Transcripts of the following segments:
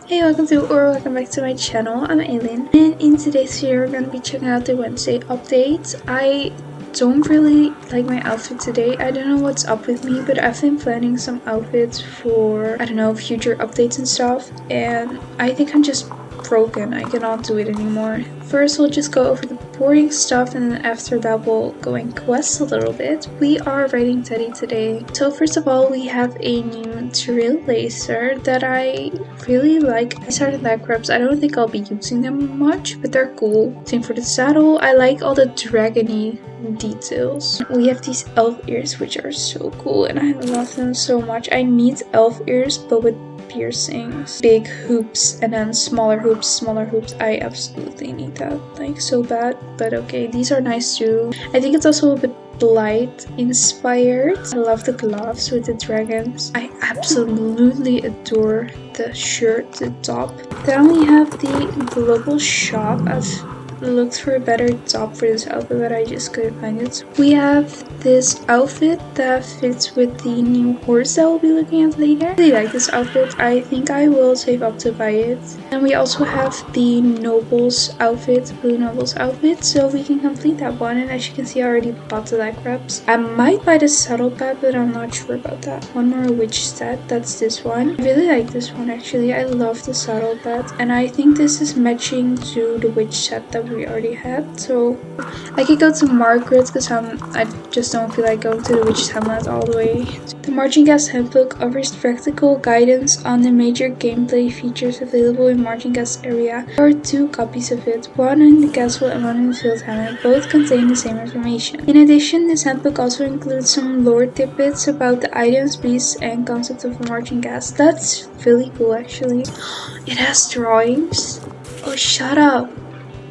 Hey, welcome back to my channel. I'm Aileen, and in today's video we're gonna be checking out the Wednesday update. I don't really like my outfit today. I don't know what's up with me, but I've been planning some outfits for, I don't know, future updates and stuff, and I think I'm just broken. I cannot do it anymore. First, we'll just go over the boring stuff, and then after that we'll go and quest a little bit. We are riding Teddy today. So first of all, we have a new trailblazer that I really like. I started leg wraps. I don't think I'll be using them much, but they're cool. Same for the saddle. I like all the dragony details. We have these elf ears, which are so cool, and I love them so much. I need elf ears, but with piercings, big hoops, and then smaller hoops. I absolutely need that, like, so bad. But okay, these are nice too. I think it's also a bit Blight inspired. I love the gloves with the dragons. I absolutely adore the shirt, the top. Then we have the global shop. I've looked for a better top for this outfit, but I just couldn't find it. We have this outfit that fits with the new horse that we'll be looking at later. I really like this outfit. I think I will save up to buy it. And we also have the Nobles outfit, Blue Nobles outfit, so we can complete that one. And as you can see, I already bought the leg wraps. I might buy the saddle pad, but I'm not sure about that. One more witch set, that's this one. I really like this one actually. I love the saddle pad, and I think this is matching to the witch set that we already had. So I could go to Margaret because I just don't feel like going to the Witch's Hamlet all the way. The Marching Gas Handbook offers practical guidance on the major gameplay features available in Marching Gas area. There are 2 copies of it, one in the castle and one in the field hamlet. Both contain the same information. In addition, this handbook also includes some lore tidbits about the items, beasts, and concepts of the Marching Gas. That's really cool actually. It has drawings. Oh, shut up.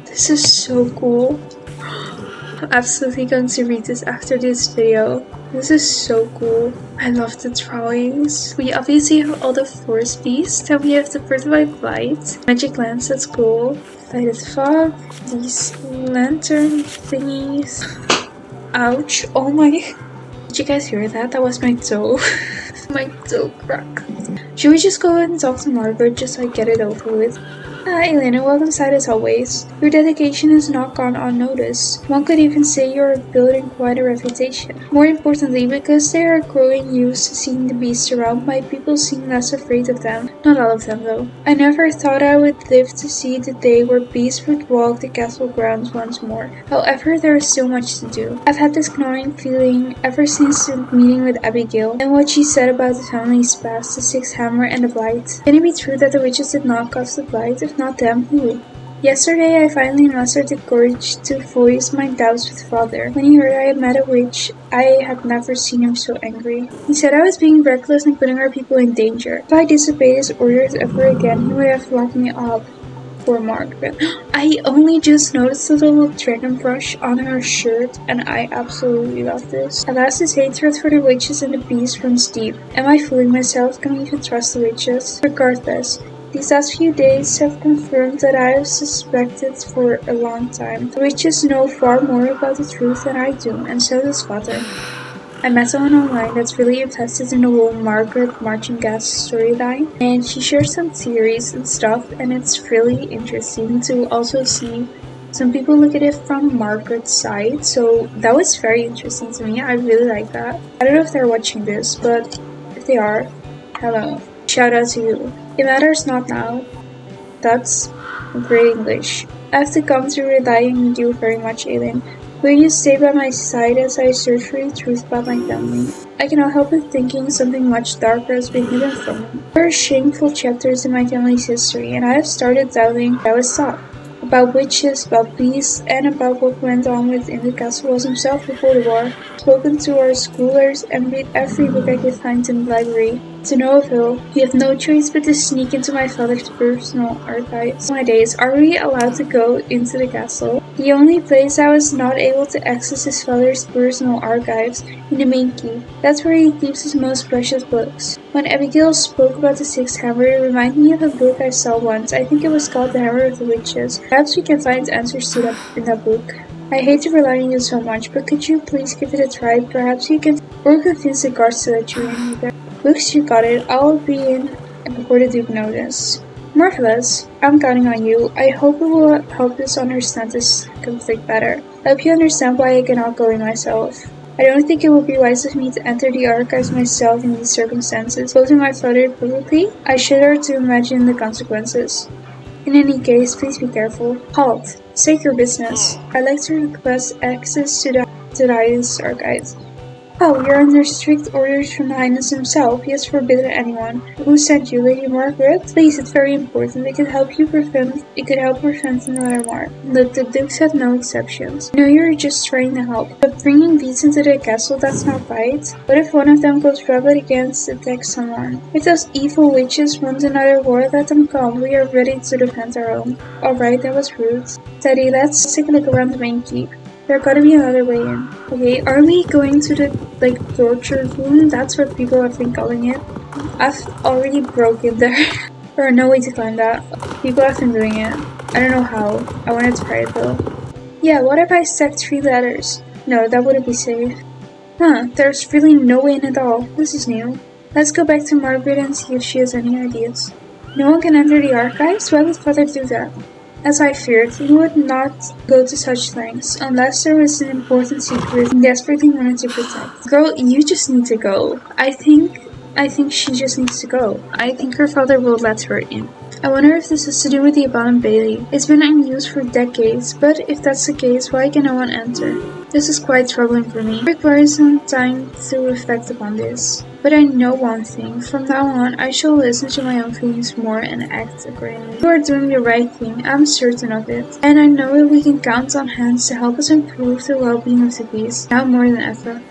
This is so cool. I'm absolutely going to read this after this video. This is so cool. I love the drawings. We obviously have all the forest beasts. Then we have the fortified light, magic lance, that's cool. Lighted fog, these lantern thingies. Ouch. Oh my. Did you guys hear that? That was my toe. My toe cracked. Should we just go and talk to Margaret just so I get it over with? Hi Elena, welcome side as always. Your dedication has not gone unnoticed. One could even say you're building quite a reputation. More importantly, because they are growing used to seeing the beasts around, my people seem less afraid of them. Not all of them though. I never thought I would live to see the day where beasts would walk the castle grounds once more. However, there is still much to do. I've had this gnawing feeling ever since the meeting with Abigail and what she said about the family's past, the Sixth Hammer and the Blight. Can it be true that the witches did not cause the Blight? If not them, who? Yesterday I finally mustered the courage to voice my doubts with Father. When he heard I had met a witch, I had never seen him so angry. He said I was being reckless and putting our people in danger. If I disobeyed his orders ever again, he would have locked me up. Poor Margaret. I only just noticed the little dragon brush on her shirt, and I absolutely love this. At last his hatred for the witches and the beasts runs deep. Am I fooling myself? Can I even trust the witches? Regardless, these last few days have confirmed that I have suspected for a long time. The witches know far more about the truth than I do, and so does Father. I met someone online that's really invested in the whole Margaret Marching Gas storyline, and she shares some theories and stuff, and it's really interesting to also see some people look at it from Margaret's side, so that was very interesting to me. I really like that. I don't know if they're watching this, but if they are, hello. Shout out to you. It matters not now. That's great English. I have to come to rely on you very much, Aileen. Will you stay by my side as I search for the truth about my family? I cannot help but thinking something much darker has been hidden from me. There are shameful chapters in my family's history, and I have started doubting I was taught. About witches, about beasts, and about what went on within the castle walls himself before the war. I've spoken to our scholars and read every book I could find in the library. To no avail. We have no choice but to sneak into my father's personal archives. Nowadays, are we allowed to go into the castle? The only place I was not able to access his father's personal archives, in the main keep. That's where he keeps his most precious books. When Abigail spoke about the Sixth Hammer, it reminded me of a book I saw once. I think it was called The Hammer of the Witches. Perhaps we can find answers to that in that book. I hate to rely on you so much, but could you please give it a try? Perhaps you can or convince the guards to let you in either. Looks, you got it. I'll be in before the Duke notice. Marvelous. I'm counting on you. I hope it will help us understand this conflict better. I hope you understand why I cannot go in myself. I don't think it would be wise of me to enter the archives myself in these circumstances. Exposing my father publicly, I shudder to imagine the consequences. In any case, please be careful. Halt! State your business. I'd like to request access to the Highness archives. Oh, you're under strict orders from the Highness himself. He has forbidden anyone. Who sent you, Lady Margaret? Please, it's very important. It could help prevent another war. Look, the Dukes had no exceptions. I know you're just trying to help, but bringing beasts into the castle, that's not right. What if one of them goes rebel against attack someone? If those evil witches want another war, let them come. We are ready to defend our own. Alright, that was rude. Teddy, let's take a look around the main keep. There gotta be another way in. Okay, are we going to the, torture room? That's what people have been calling it. I've already broken there. There are no way to climb that. People have been doing it. I don't know how. I wanted to try it though. Yeah, what if I stacked 3 ladders? No, that wouldn't be safe. Huh, there's really no way in at all. This is new. Let's go back to Margaret and see if she has any ideas. No one can enter the archives? Why would Father do that? As I feared, he would not go to such lengths, unless there was an important secret he desperately wanted to protect. Girl, you just need to go. I think she just needs to go. I think her father will let her in. I wonder if this has to do with the abandoned Bailey. It's been in use for decades, but if that's the case, why can no one enter? This is quite troubling for me. It requires some time to reflect upon this. But I know one thing. From now on, I shall listen to my own feelings more and act accordingly. You are doing the right thing. I'm certain of it. And I know that we can count on Hans to help us improve the well-being of the beast, now more than ever.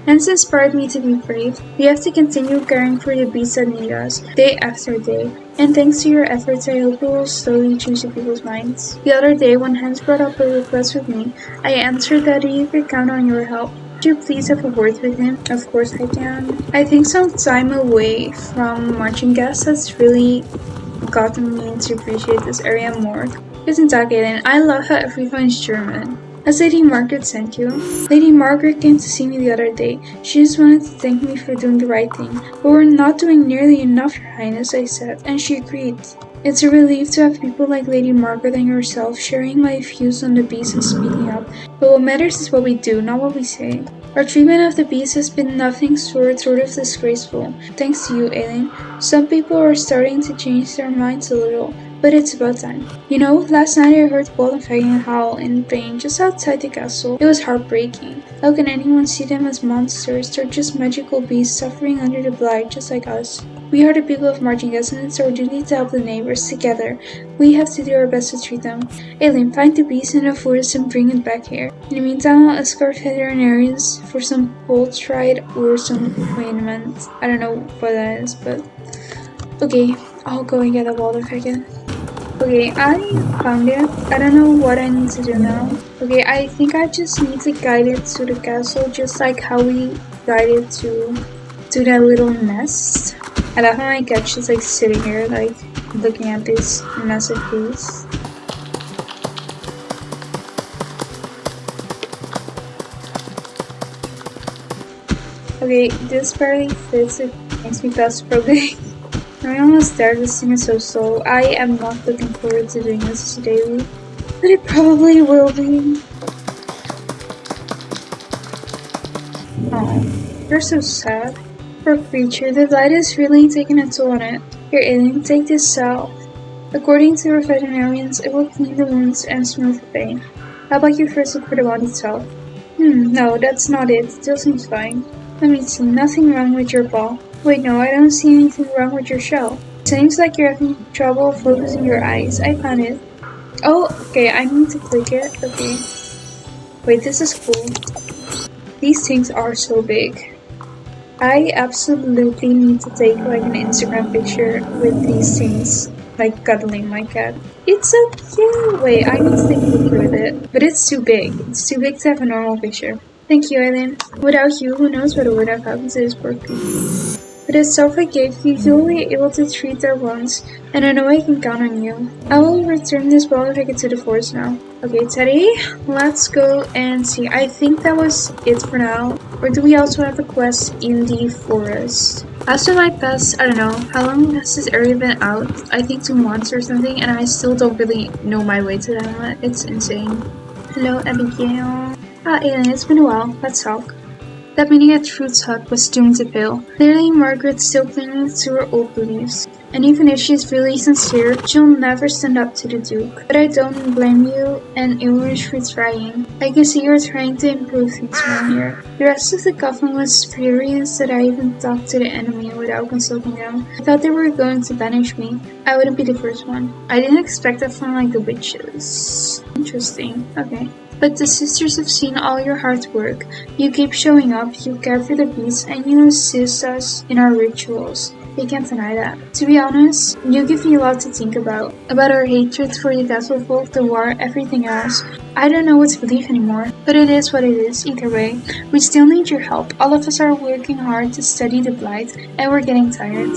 Hans inspired me to be brave. We have to continue caring for the beasts that need us, day after day. And thanks to your efforts, I hope it will slowly change the people's minds. The other day, when Hans brought up a request with me, I answered that he could count on your help. Could you please have a word with him? Of course I can. I think some time away from marching gas has really gotten me to appreciate this area more. Guten Tag, Aiden. I love how everyone is German. Has Lady Margaret sent you? Lady Margaret came to see me the other day. She just wanted to thank me for doing the right thing. But we're not doing nearly enough, Your Highness, I said, and she agreed. It's a relief to have people like Lady Margaret and yourself sharing my views on the beast and speaking up. But what matters is what we do, not what we say. Our treatment of the beast has been nothing short of disgraceful. Thanks to you, Aileen. Some people are starting to change their minds a little. But it's about time. You know, last night I heard Waldenfegen howl in pain just outside the castle. It was heartbreaking. How can anyone see them as monsters? They're just magical beasts suffering under the blight, just like us. We are the people of Margingas, and it's our duty to help the neighbors together. We have to do our best to treat them. Aileen, find the beast in the forest and bring it back here. In the meantime, I'll escort veterinarians for some poultry or some ointment. I don't know what that is, but... Okay, I'll go and get a Waldenfegen. Okay, I found it. I don't know what I need to do now. Okay, I think I just need to guide it to the castle, just like how we guided to that little nest. I love how my cat just like sitting here, like looking at this massive piece. Okay, this barely fits. It makes me claustrophobic. I'm almost there. This thing is so slow. I am not looking forward to doing this daily, but it probably will be. Oh, you're so sad. Poor creature, the light is really taking a toll on it. Here, Aileen, take this salve. According to our veterinarians, it will clean the wounds and smooth the pain. How about you first look for the wound itself? No, that's not it. It still seems fine. Let me see. Nothing wrong with your paw. Wait, no, I don't see anything wrong with your shell. It seems like you're having trouble focusing your eyes. I found it. Oh, okay, I need to click it. Okay. Wait, this is cool. These things are so big. I absolutely need to take like an Instagram picture with these things, like cuddling my cat. It's so cute! Wait, I need to take a picture with it. But it's too big. It's too big to have a normal picture. Thank you, Aileen. Without you, who knows what would have happened to this poor creature. With the self I gave you, you'll be able to treat their wounds, and I know I can count on you. I will return this ball if I get to the forest now. Okay, Teddy, let's go and see. I think that was it for now. Or do we also have a quest in the forest? As for my past, I don't know, how long has this area been out? I think 2 months or something, and I still don't really know my way to the hamlet. It's insane. Hello, Abigail. Aiden, it's been a while. Let's talk. That meeting at Fruit's hut was doomed to fail. Clearly, Margaret's still clinging to her old beliefs. And even if she's really sincere, she'll never stand up to the Duke. But I don't blame you and Ulrich for trying. I can see you're trying to improve things around here. The rest of the coven was furious that I even talked to the enemy without consulting them. I thought they were going to banish me. I wouldn't be the first one. I didn't expect that from like the witches. Interesting. Okay. But the sisters have seen all your hard work. You keep showing up, you care for the beasts, and you assist us in our rituals. They can't deny that. To be honest, you give me a lot to think about. About our hatred for the Castle Folk, the war, everything else. I don't know what to believe anymore. But it is what it is, either way. We still need your help. All of us are working hard to study the Blight, and we're getting tired.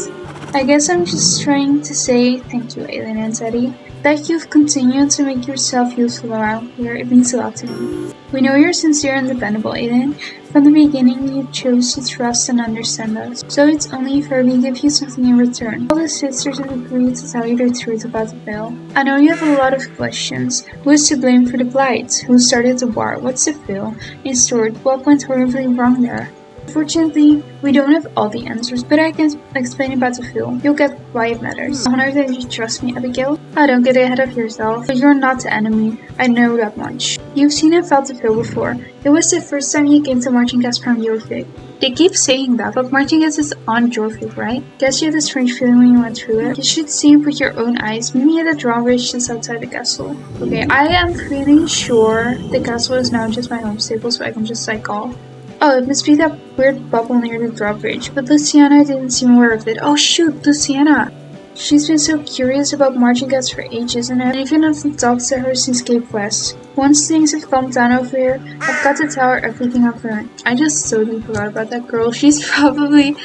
I guess I'm just trying to say thank you, Aelin and Teddy. That you've continued to make yourself useful around here, it means a lot to me. We know you're sincere and dependable, Aiden. From the beginning, you chose to trust and understand us, so it's only fair we give you something in return. All the sisters have agreed to tell you the truth about the bill. I know you have a lot of questions. Who is to blame for the Blight? Who started the war? What's the bill? In short, what went horribly wrong there? Unfortunately, we don't have all the answers, but I can explain about the film. You'll get why it matters. I wonder that you trust me, Abigail. Don't get ahead of yourself, but you're not the enemy. I know that much. You've seen and felt the film before. It was the first time you came to Marching Gas from Jorvik. They keep saying that, but Marching Gas is on Jorvik, right? Guess you had a strange feeling when you went through it. You should see it with your own eyes. Meet me at the drawbridge just outside the castle. Okay, I am pretty sure the castle is now just my home stable, so I can just cycle. Oh, it must be that weird bubble near the drawbridge, but Luciana didn't seem aware of it. Oh shoot, Luciana! She's been so curious about Marching Gas for ages, and I even haven't talked to her since Cape West. Once things have calmed down over here, I've got to tell her everything I've learned. I just totally forgot about that girl. She's probably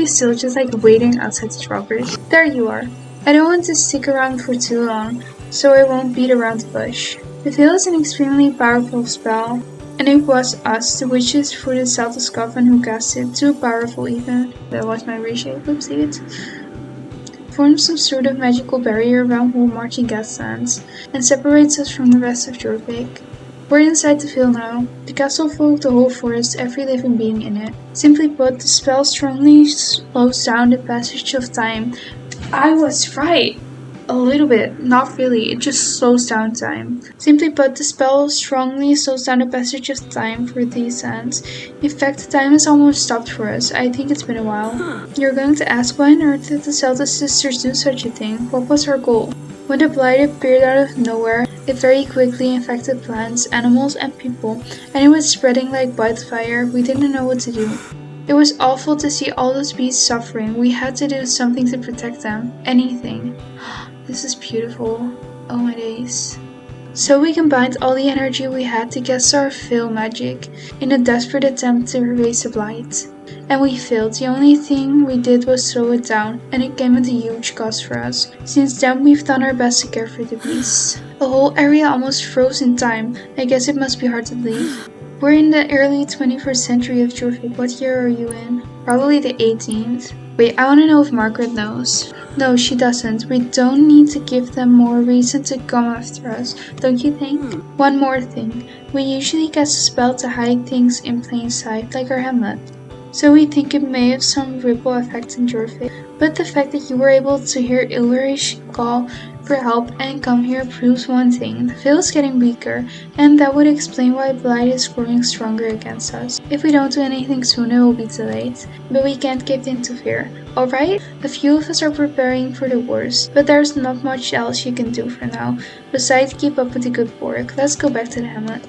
still just like waiting outside the drawbridge. There you are. I don't want to stick around for too long, so I won't beat around the bush. The veil is an extremely powerful spell. And it was us, the witches for the South Coven, who cast it. Too powerful even. That was my reshape, oopsie. Formed some sort of magical barrier around where Marching Gas stands, and separates us from the rest of Jorvik. We're inside the field now. The castle folk, the whole forest, every living being in it. Simply put, the spell strongly slows down the passage of time. I was right! A little bit, not really, it just slows down time. Simply put, the spell strongly slows down the passage of time for these sands. In fact, the time has almost stopped for us. I think it's been a while. You're going to ask why on earth did the Zelda sisters do such a thing? What was our goal? When the Blight appeared out of nowhere, it very quickly infected plants, animals, and people, and it was spreading like wildfire. We didn't know what to do. It was awful to see all those beasts suffering. We had to do something to protect them. Anything. This is beautiful. Oh my days. So we combined all the energy we had to cast our veil magic in a desperate attempt to erase the Blight. And we failed. The only thing we did was slow it down, and it came at a huge cost for us. Since then we've done our best to care for the beasts. The whole area almost froze in time. I guess it must be hard to believe. We're in the early 21st century of Jorvik. What year are you in? Probably the 18th. Wait, I wanna know if Margaret knows. No, she doesn't. We don't need to give them more reason to come after us, don't you think? One more thing. We usually cast a spell to hide things in plain sight, like our hamlet. So we think it may have some ripple effect in Jorvik. But the fact that you were able to hear Ulrich call for help and come here proves one thing. The veil is getting weaker, and that would explain why Blight is growing stronger against us. If we don't do anything soon, it will be too late. But we can't give in to fear. Alright? A few of us are preparing for the worst, but there's not much else you can do for now, besides keep up with the good work. Let's go back to the hamlet.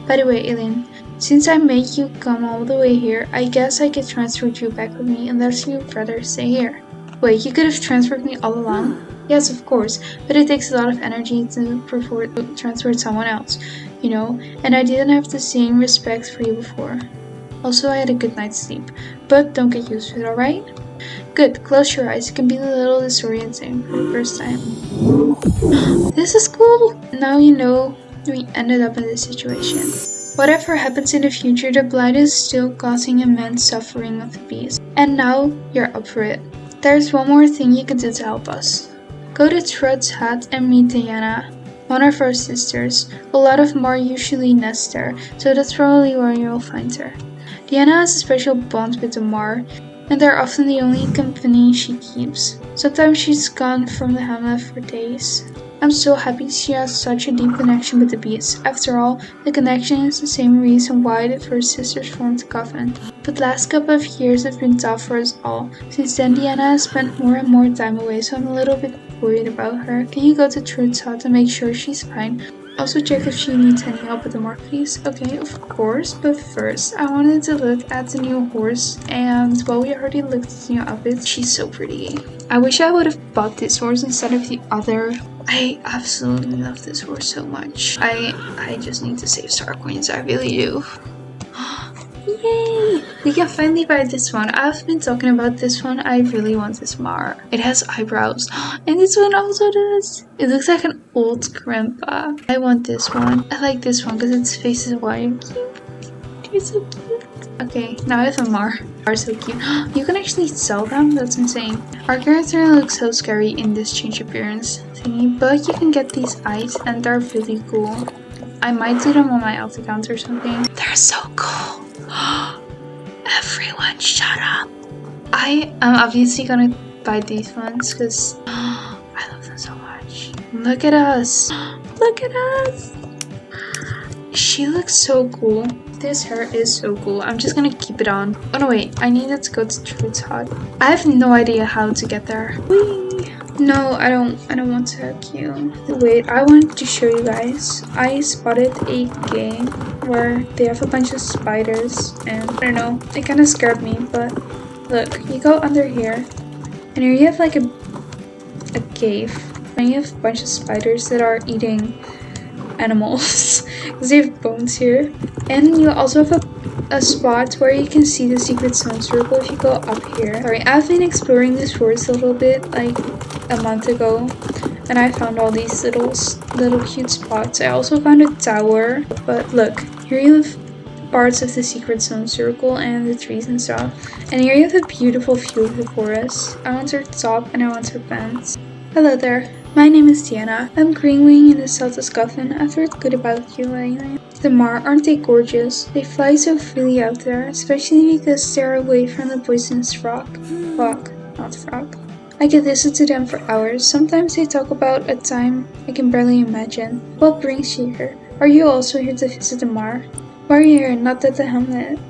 By the way, Eileen, since I made you come all the way here, I guess I could transfer you back with me unless you'd rather stay here. Wait, you could have transferred me all along? Yes, of course, but it takes a lot of energy to transfer someone else, you know, and I didn't have the same respect for you before. Also, I had a good night's sleep. But don't get used to it, alright? Good, close your eyes. It can be a little disorienting for the first time. This is cool! Now you know we ended up in this situation. Whatever happens in the future, the blight is still causing immense suffering of the beast. And now, you're up for it. There's one more thing you can do to help us. Go to Trud's hut and meet Diana, one of our sisters. A lot of Mar usually nest there, so that's probably where you'll find her. Diana has a special bond with the Mar, and they're often the only company she keeps. Sometimes she's gone from the hamlet for days. I'm so happy she has such a deep connection with the beast. After all, the connection is the same reason why the first sisters formed the coven. But last couple of years have been tough for us all. Since then, Diana has spent more and more time away, so I'm a little bit worried about her. Can you go to Trude's hut and make sure she's fine? Also check if she needs any help with the mark, please. Okay, of course, but first I wanted to look at the new horse, and well, we already looked at the new outfit. She's so pretty. I wish I would have bought this horse instead of the other. I absolutely love this horse so much. I just need to save star coins, I really do. Yay! We can finally buy this one. I've been talking about this one. I really want this Mar. It has eyebrows. And this one also does. It looks like an old grandpa. I want this one. I like this one because its face is white and cute. They're so cute. Okay, now I have a Mar. Are so cute. You can actually sell them? That's insane. Our character looks so scary in this change appearance thingy, but you can get these eyes and they're really cool. I might do them on my elf account or something. They're so cool. Everyone shut up. I am obviously gonna buy these ones because I love them so much. Look at us. Look at us. She looks so cool. This hair is so cool. I'm just gonna keep it on. Oh no, wait. I needed to go to Trude's hut. I have no idea how to get there. Whee! No, I don't want to hack you. Wait, I wanted to show you guys. I spotted a game where they have a bunch of spiders, and I don't know, it kind of scared me, but look, you go under here, and here you have like a cave, and you have a bunch of spiders that are eating animals, because they have bones here, and you also have a spot where you can see the secret zone circle if you go up here. Sorry, I've been exploring this forest a little bit, like a month ago, and I found all these little cute spots. I also found a tower, but look, here you have parts of the secret zone circle and the trees and stuff, and here you have a beautiful view of the forest. I want her top and I want her pants. Hello there, my name is Diana. I'm Greenwing in the south of Scotland. I've heard good about you anyway. The Mar, aren't they gorgeous? They fly so freely out there, especially because they're away from the poisonous frog. Not frog. I could listen to them for hours. Sometimes they talk about a time I can barely imagine. What brings you here? Are you also here to visit the Mar? Why are you here, not at the hamlet?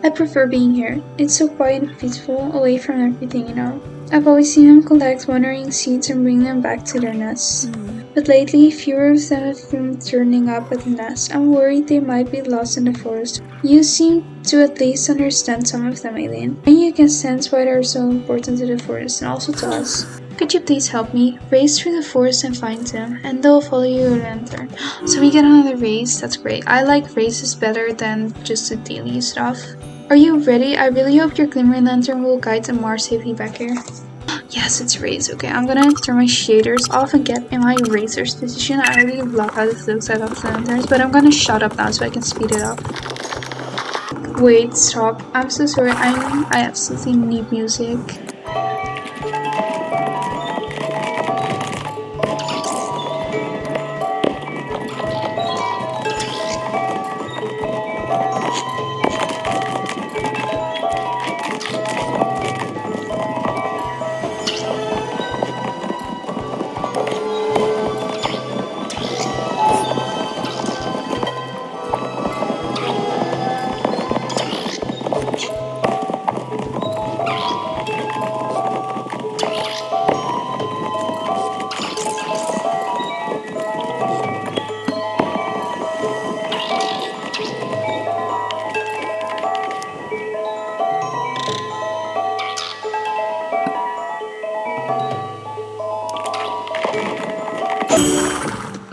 I prefer being here. It's so quiet and peaceful, away from everything, you know. I've always seen them collect wandering seeds and bring them back to their nests. But lately, fewer of them have been turning up at the nest. I'm worried they might be lost in the forest. You seem to at least understand some of them, Alien. And you can sense why they're so important to the forest and also to us. Could you please help me? Race through the forest and find them, and they'll follow you with a lantern. So we get another race? That's great. I like races better than just the daily stuff. Are you ready? I really hope your glimmer lantern will guide the Mar safely back here. Yes, it's race. Okay, I'm gonna turn my shaders off and get in my racer's position. I really love how this looks. I love the lanterns, but I'm gonna shut up now so I can speed it up. Wait, stop. I'm so sorry. I absolutely need music.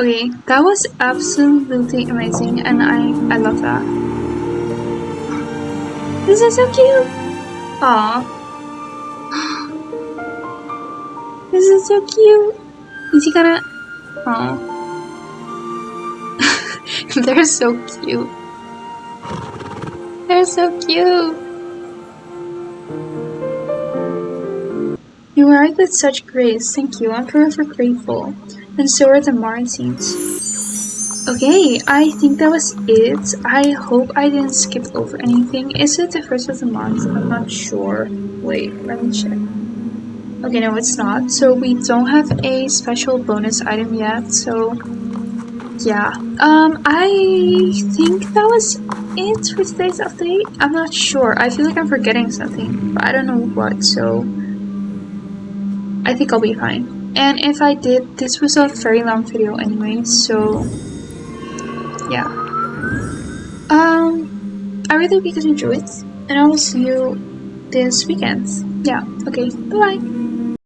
Okay, that was absolutely amazing, and I love that. This is so cute! Aww. This is so cute! Is he gonna... Aww. They're so cute. They're so cute! You write with such grace, thank you, I'm forever grateful. And so are the Martins. Okay, I think that was it. I hope I didn't skip over anything. Is it the first of the month? I'm not sure. Wait, let me check. Okay, no, it's not. So we don't have a special bonus item yet, so yeah. I think that was it for today's update. I'm not sure. I feel like I'm forgetting something, but I don't know what, so I think I'll be fine. And if I did, this was a very long video anyway, so yeah. I really hope you guys enjoyed, and I will see you this weekend. Yeah, okay, bye bye!